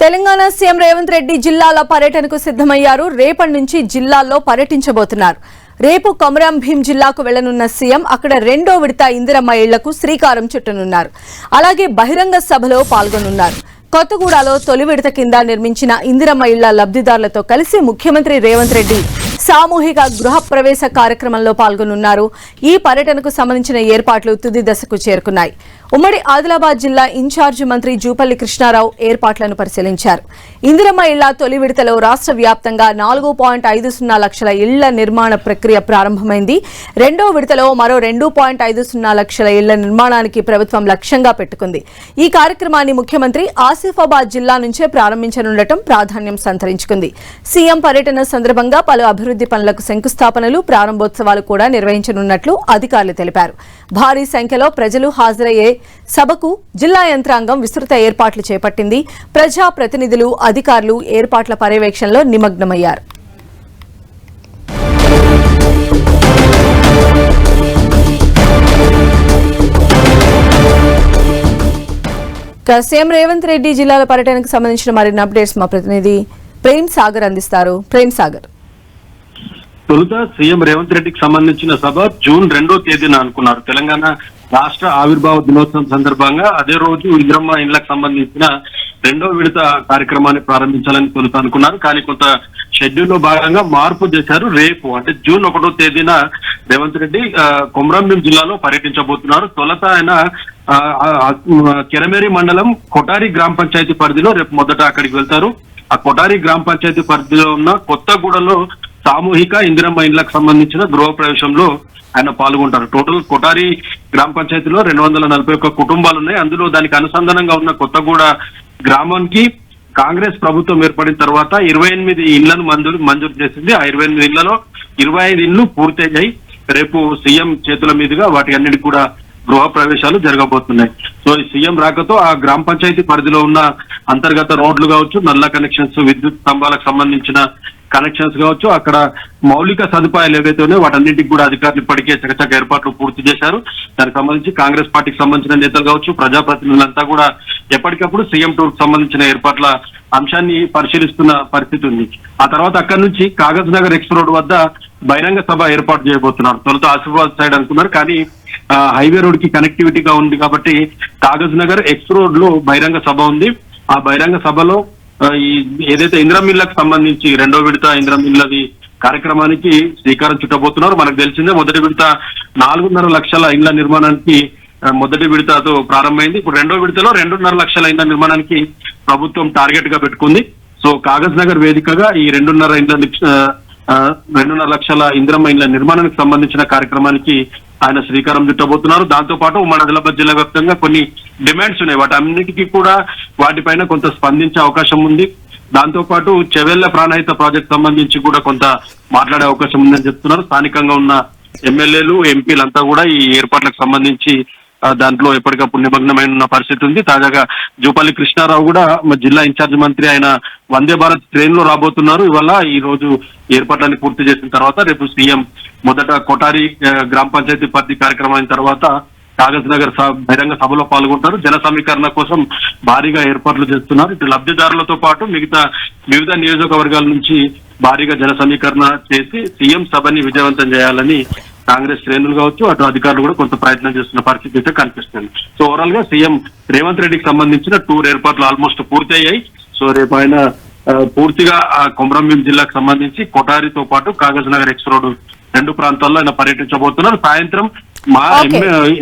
Telangana CM Revanth Reddy జిల్లాల పర్యటనకు సిద్ధమయ్యారు. రేపటి నుంచి జిల్లాల్లో పర్యటించబోతున్నారు. రేపు కొమరం భీం జిల్లాకు వెళ్లనున్న సీఎం అక్కడ రెండో విడత ఇందిరమ్మ ఇళ్లకు శ్రీకారం చుట్టనున్నారు. అలాగే బహిరంగ సభలో పాల్గొనున్నారు. కొత్తగూడలో తొలి విడత కింద నిర్మించిన ఇందిరమ్మ ఇళ్ల లబ్ధిదారులతో కలిసి ముఖ్యమంత్రి రేవంత్ రెడ్డి సామూహిక గృహ ప్రవేశ కార్యక్రమంలో పాల్గొనున్నారు. ఈ పర్యటనకు సంబంధించిన ఏర్పాట్లు తుది దశకు చేరుకున్నాయి. ఉమ్మడి ఆదిలాబాద్ జిల్లా ఇన్ఛార్జి మంత్రి జూపల్లి కృష్ణారావు ఏర్పాట్లను పరిశీలించారు. ఇందిరమ్మ ఇళ్ల తొలి విడతలో రాష్ట్ర వ్యాప్తంగా 4.50 లక్షల ఇళ్ల నిర్మాణ ప్రక్రియ ప్రారంభమైంది. రెండో విడతలో మరో 2.50 లక్షల ఇళ్ల నిర్మాణానికి ప్రభుత్వం లక్ష్యంగా పెట్టుకుంది. ఈ కార్యక్రమాన్ని ముఖ్యమంత్రి ఆసిఫాబాద్ జిల్లా నుంచే ప్రారంభించనుండటం ప్రాధాన్యం సంతరించుకుంది. సీఎం పర్యటన సందర్భంగా పలు అభివృద్ధి పనులకు శంకుస్థాపనలు, ప్రారంభోత్సవాలు కూడా నిర్వహించనున్నట్లు అధికారులు తెలిపారు. భారీ సంఖ్యలో ప్రజలు హాజరయ్యే సభకు జిల్లా యంత్రాంగం విస్తృత ఏర్పాట్లు చేపట్టింది. ప్రజా ప్రతినిధులు, అధికారులు ఏర్పాట్ల పర్యవేక్షణలో నిమగ్నమయ్యారు. సీఎం రేవంత్ రెడ్డి జిల్లాల పర్యటనకు సంబంధించిన మరిన్ని అప్డేట్స్ మా ప్రతినిధి ప్రేమ్ సాగర్ అందిస్తారు. ప్రేమ్ సాగర్, తొలుత సీఎం రేవంత్ రెడ్డికి సంబంధించిన సభ జూన్ 2వ తేదీన అనుకున్నారు. తెలంగాణ రాష్ట్ర ఆవిర్భావ దినోత్సవం సందర్భంగా అదే రోజు ఇందిరమ్మ ఇళ్లకు సంబంధించిన రెండో విడత కార్యక్రమాన్ని ప్రారంభించాలని తొలుత అనుకున్నారు. కానీ కొంత షెడ్యూల్ లో భాగంగా మార్పు చేశారు. రేపు అంటే జూన్ 1వ తేదీన రేవంత్ రెడ్డి కొమరంభీం జిల్లాలో పర్యటించబోతున్నారు. తొలుత ఆయన కెరమేరి మండలం కొటారి గ్రామ పంచాయతీ పరిధిలో రేపు మొదట అక్కడికి వెళ్తారు. ఆ కొటారి గ్రామ పంచాయతీ పరిధిలో ఉన్న కొత్తగూడలో సామూహిక ఇందిరమ్మ ఇళ్లకు సంబంధించిన గృహ ప్రవేశంలో ఆయన పాల్గొంటారు. టోటల్ కొటారి గ్రామ పంచాయతీలో 241 కుటుంబాలు ఉన్నాయి. అందులో దానికి అనుసంధానంగా ఉన్న కొత్తగూడ గ్రామానికి కాంగ్రెస్ ప్రభుత్వం ఏర్పడిన తర్వాత 28 ఇళ్లను మంజూరు చేసింది. ఆ 28 ఇళ్లలో 25 ఇళ్లు పూర్తయ్యాయి. రేపు సీఎం చేతుల మీదుగా వాటి అన్నిటి కూడా గృహ ప్రవేశాలు జరగబోతున్నాయి. సో ఈ సీఎం రాకతో ఆ గ్రామ పంచాయతీ పరిధిలో ఉన్న అంతర్గత రోడ్లు కావచ్చు, నల్ల కనెక్షన్స్, విద్యుత్ స్తంభాలకు సంబంధించిన కనెక్షన్స్ కావచ్చు, అక్కడ మౌలిక సదుపాయాలు ఏవైతే ఉన్నాయో వాటన్నింటికి కూడా అధికారులు ఇప్పటికే చకచక ఏర్పాట్లు పూర్తి చేశారు. దానికి సంబంధించి కాంగ్రెస్ పార్టీకి సంబంధించిన నేతలు కావచ్చు, ప్రజాప్రతినిధులంతా కూడా ఎప్పటికప్పుడు సీఎం టూర్ కు సంబంధించిన ఏర్పాట్ల అంశాన్ని పరిశీలిస్తున్న పరిస్థితి ఉంది. ఆ తర్వాత అక్కడి నుంచి కాగజ్ నగర్ ఎక్స్ రోడ్ వద్ద బహిరంగ సభ ఏర్పాటు చేయబోతున్నారు. తొలుత ఆసిఫాబాద్ సైడ్ అనుకున్నారు, కానీ హైవే రోడ్ కి కనెక్టివిటీగా ఉంది కాబట్టి కాగజ్ నగర్ ఎక్స్ రోడ్ లో బహిరంగ సభ ఉంది. ఆ బహిరంగ సభలో ఈ ఏదైతే ఇందిరమ్మ ఇళ్లకు సంబంధించి రెండో విడత ఇందిరమ్మ ఇళ్లది కార్యక్రమానికి శ్రీకారం చుట్టబోతున్నారు. మనకు తెలిసిందే మొదటి విడత 4.5 లక్షల ఇళ్ల నిర్మాణానికి మొదటి విడతతో ప్రారంభమైంది. ఇప్పుడు రెండో విడతలో 2.5 లక్షల ఇళ్ల నిర్మాణానికి ప్రభుత్వం టార్గెట్ గా పెట్టుకుంది. సో కాగజ్ నగర్ వేదికగా ఈ 2.5 లక్షల ఇందిరమ్మ ఇళ్ల నిర్మాణానికి సంబంధించిన కార్యక్రమానికి ఆయన శ్రీకారం చుట్టబోతున్నారు. దాంతో పాటు ఉమ్మడి ఆదిలాబాద్ జిల్లా వ్యాప్తంగా కొన్ని డిమాండ్స్ ఉన్నాయి. వాటి అన్నిటికీ కూడా వాటిపైన కొంత స్పందించే అవకాశం ఉంది. దాంతో పాటు చెవెళ్ల ప్రాణహిత ప్రాజెక్ట్ సంబంధించి కూడా కొంత మాట్లాడే అవకాశం ఉందని చెప్తున్నారు. స్థానికంగా ఉన్న ఎమ్మెల్యేలు, ఎంపీలంతా కూడా ఈ ఏర్పాట్లకు సంబంధించి దాంట్లో ఎప్పటికప్పుడు నిమగ్నమైన పరిస్థితి ఉంది. తాజాగా జూపల్లి కృష్ణారావు కూడా జిల్లా ఇన్ఛార్జ్ మంత్రి ఆయన వందే భారత్ ట్రైన్ లో రాబోతున్నారు. ఇవాళ ఈ రోజు ఏర్పాట్లన్నీ పూర్తి చేసిన తర్వాత రేపు సీఎం మొదట కొటారి గ్రామ పంచాయతీ పరిధి కార్యక్రమం తర్వాత కాగజ్ నగర్ బహిరంగ సభలో పాల్గొంటారు. జన సమీకరణ కోసం భారీగా ఏర్పాట్లు చేస్తున్నారు. ఇటు లబ్ధిదారులతో పాటు మిగతా వివిధ నియోజకవర్గాల నుంచి భారీగా జన సమీకరణ చేసి సీఎం సభని విజయవంతం చేయాలని కాంగ్రెస్ శ్రేణులు కావచ్చు, అటు అధికారులు కూడా కొంత ప్రయత్నం చేస్తున్న పరిస్థితి అయితే కనిపిస్తుంది. సో ఓవరాల్ గా సీఎం రేవంత్ రెడ్డికి సంబంధించిన టూర్ ఏర్పాట్లు ఆల్మోస్ట్ పూర్తి అయ్యాయి. సో రేపు ఆయన పూర్తిగా కొమరంభీం జిల్లాకు సంబంధించి కొటారితో పాటు కాగజ్ నగర్ ఎక్స్ రోడ్ 2 ప్రాంతాల్లో ఆయన పర్యటించబోతున్నారు. సాయంత్రం మా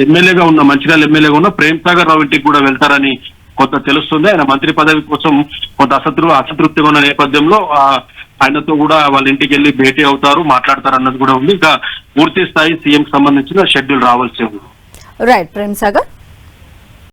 ఎమ్మెల్యేగా ఉన్న మంచిర్యాల ఎమ్మెల్యేగా ఉన్న ప్రేమ్ సాగర్ రావు ఇంటికి కూడా వెళ్తారని కొంత తెలుస్తుంది. ఆయన మంత్రి పదవి కోసం కొంత అసంతృప్తిగా ఉన్న నేపథ్యంలో ఆయనతో కూడా వాళ్ళ ఇంటికి వెళ్ళి భేటీ అవుతారు, మాట్లాడతారు అన్నది కూడా ఉంది. ఇంకా పూర్తి స్థాయి సీఎం సంబంధించిన షెడ్యూల్ రావాల్సి ఉంది. రైట్ ప్రేమ్ సాగర్.